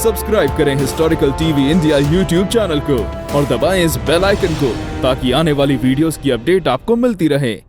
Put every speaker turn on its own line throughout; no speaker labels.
Subscribe करें historical TV India YouTube channel को और दबाएं इस बेल आइकन को ताकि आने वाली वीडियोस की अपडेट आपको मिलती रहे।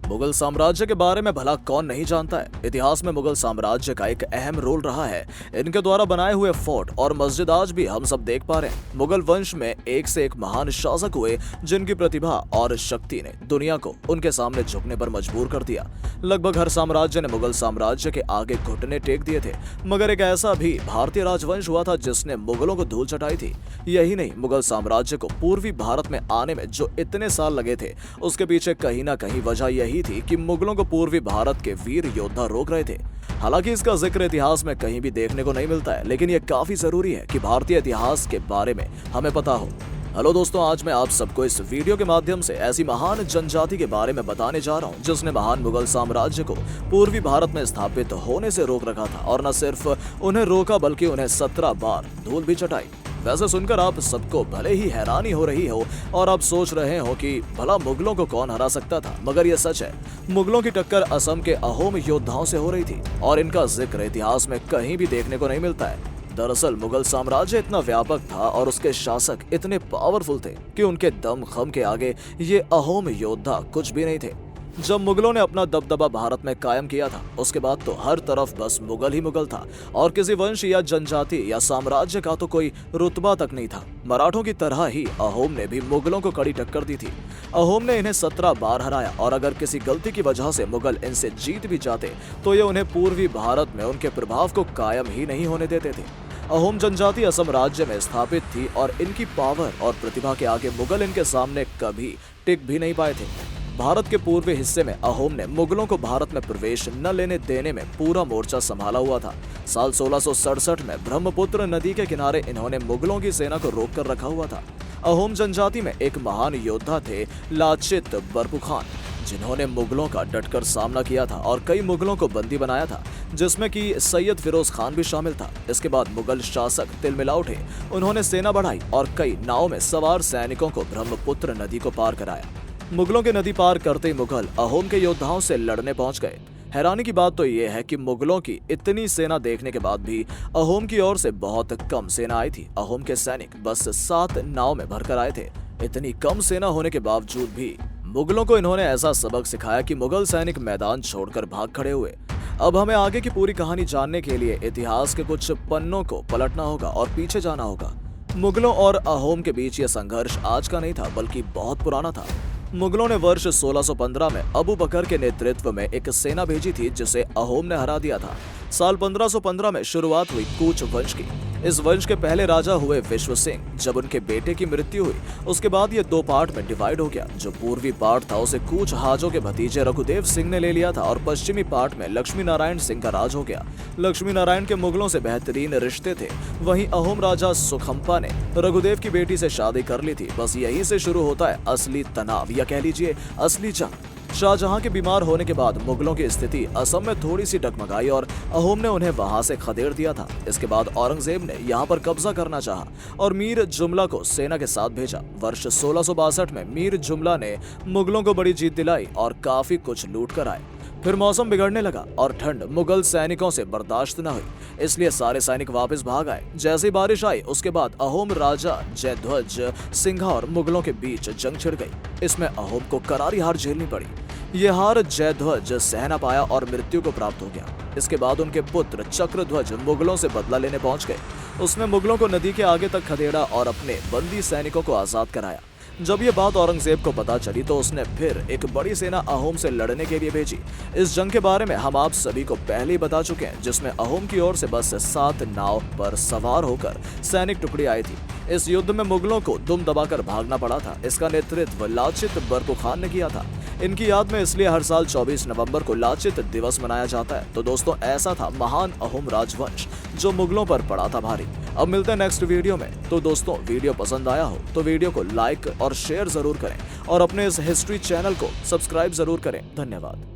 मुगल साम्राज्य के बारे में भला कौन नहीं जानता है। इतिहास में मुगल साम्राज्य का एक अहम रोल रहा है। इनके द्वारा बनाए हुए फोर्ट और मस्जिद आज भी हम सब देख पा रहे हैं। मुगल वंश में एक से एक महान शासक हुए जिनकी प्रतिभा और शक्ति ने दुनिया को उनके सामने झुकने पर मजबूर कर दिया। लगभग हर साम्राज्य ने मुगल साम्राज्य के आगे घुटने टेक दिए थे, मगर एक ऐसा भी भारतीय राजवंश हुआ था जिसने मुगलों को धूल चटाई थी। यही नहीं, मुगल साम्राज्य को पूर्वी भारत में आने में जो इतने साल लगे थे उसके पीछे कहीं ना कहीं वजह यही थी कि मुगलों को पूर्वी भारत के वीर योद्धा रोक रहे थे। हालांकि इसका जिक्र इतिहास में कहीं भी देखने को नहीं मिलता है, लेकिन यह काफी जरूरी है कि भारतीय इतिहास के बारे में हमें पता हो। हेलो दोस्तों, आज मैं आप सबको इस वीडियो के माध्यम से ऐसी महान जनजाति के बारे में बताने जा रहा हूं जिसने महान मुगल साम्राज्य को पूर्वी भारत में स्थापित होने से रोक रखा था, और न सिर्फ उन्हें रोका बल्कि उन्हें 17 बार धूल भी चटाई। वैसे सुनकर आप सबको भले ही हैरानी हो रही हो और आप सोच रहे हो कि भला मुगलों को कौन हरा सकता था, मगर यह सच है। मुगलों की टक्कर असम के अहोम योद्धाओं से हो रही थी और इनका जिक्र इतिहास में कहीं भी देखने को नहीं मिलता है। दरअसल मुगल साम्राज्य इतना व्यापक था और उसके शासक इतने पावरफुल थे कि उनके दम खम के आगे ये अहोम योद्धा कुछ भी नहीं थे। जब मुगलों ने अपना दबदबा भारत में कायम किया था, उसके बाद तो हर तरफ बस मुगल ही मुगल था और किसी वंश या जनजाति या साम्राज्य का तो कोई रुतबा तक नहीं था। मराठों की तरह ही अहोम ने भी मुगलों को कड़ी टक्कर दी थी। अहोम ने इन्हें 17 बार हराया और अगर किसी गलती की वजह से मुगल इनसे जीत भी जाते तो ये उन्हें पूर्वी भारत में उनके प्रभाव को कायम ही नहीं होने देते थे। अहोम जनजाति असम राज्य में स्थापित थी और इनकी पावर और प्रतिभा के आगे मुगल इनके सामने कभी टिक भी नहीं पाए थे। भारत के पूर्वी हिस्से में अहोम ने मुगलों को भारत में प्रवेश न लेने देने में पूरा मोर्चा संभाला हुआ था। साल 1667 में ब्रह्मपुत्र नदी के किनारे इन्होंने मुगलों की सेना को रोक कर रखा हुआ था। अहोम जनजाति में एक महान योद्धा थे लाचित बरपुखान, जिन्होंने मुगलों का डटकर सामना किया था और कई मुगलों को बंदी बनाया था, जिसमें कि सैयद फिरोज खान भी शामिल था। इसके बाद मुगल शासक तिलमिला उठे। उन्होंने सेना बढ़ाई और कई नाव में सवार सैनिकों को ब्रह्मपुत्र नदी को पार कराया। मुगलों के नदी पार करते ही मुगल अहोम के योद्धाओं से लड़ने पहुंच गए। हैरानी की बात तो यह है कि मुगलों की इतनी सेना देखने के बाद भी अहोम की ओर से बहुत कम सेना आई थी। अहोम के सैनिक बस 7 नाव में भरकर आए थे। इतनी कम सेना होने के बावजूद भी मुगलों को इन्होंने ऐसा सबक सिखाया कि मुगल सैनिक मैदान छोड़कर भाग खड़े हुए। अब हमें आगे की पूरी कहानी जानने के लिए इतिहास के कुछ पन्नों को पलटना होगा और पीछे जाना होगा। मुगलों और अहोम के बीच यह संघर्ष आज का नहीं था, बल्कि बहुत पुराना था। मुगलों ने वर्ष 1615 में अबू बकर के नेतृत्व में एक सेना भेजी थी जिसे अहोम ने हरा दिया था। साल 1515 में शुरुआत हुई कूच वंश की। इस वंश के पहले राजा हुए विश्व सिंह। जब उनके बेटे की मृत्यु हुई उसके बाद ये 2 पार्ट में डिवाइड हो गया। जो पूर्वी पार्ट था उसे कूच हाजों के भतीजे रघुदेव सिंह ने ले लिया था और पश्चिमी पार्ट में लक्ष्मी नारायण सिंह का राज हो गया। लक्ष्मी नारायण के मुगलों से बेहतरीन रिश्ते थे। वहीं अहोम राजा सुखम्पा ने रघुदेव की बेटी से शादी कर ली थी। बस यहीं से शुरू होता है असली तनाव या कह लीजिए असली जंग। शाहजहां के बीमार होने के बाद मुगलों की स्थिति असम में थोड़ी सी डगमगाई और अहोम ने उन्हें वहां से खदेड़ दिया था। इसके बाद औरंगजेब ने यहां पर कब्जा करना चाहा और मीर जुमला को सेना के साथ भेजा। वर्ष 1662 में मीर जुमला ने मुगलों को बड़ी जीत दिलाई और काफी कुछ लूट कर आए। फिर मौसम बिगड़ने लगा और ठंड मुगल सैनिकों से बर्दाश्त न हुई, इसलिए सारे सैनिक वापस भाग आए। जैसे बारिश आई उसके बाद अहोम राजा जयध्वज सिंघा और मुगलों के बीच जंग छिड़ गई। इसमें अहोम को करारी हार झेलनी पड़ी। ये हार जयध्वज सह न पाया और मृत्यु को प्राप्त हो गया। इसके बाद उनके पुत्र चक्रध्वज मुगलों से बदला लेने पहुंच गए। उसने मुगलों को नदी के आगे तक खदेड़ा और अपने बंदी सैनिकों को आजाद कराया। जब ये बात औरंगजेब को पता चली तो उसने फिर एक बड़ी सेना अहोम से लड़ने के लिए भेजी। इस जंग के बारे में हम आप सभी को पहले ही बता चुके हैं, जिसमें अहोम की ओर से बस 7 नाव पर सवार होकर सैनिक टुकड़ी आई थी। इस युद्ध में मुगलों को दुम दबाकर भागना पड़ा था। इसका नेतृत्व लाचित बरपुखान ने किया था। इनकी याद में इसलिए हर साल 24 नवंबर को लाचित दिवस मनाया जाता है। तो दोस्तों, ऐसा था महान अहोम राजवंश जो मुगलों पर पड़ा था भारी। अब मिलते हैं नेक्स्ट वीडियो में। तो दोस्तों, वीडियो पसंद आया हो तो वीडियो को लाइक और शेयर जरूर करें और अपने इस हिस्ट्री चैनल को सब्सक्राइब जरूर करें। धन्यवाद।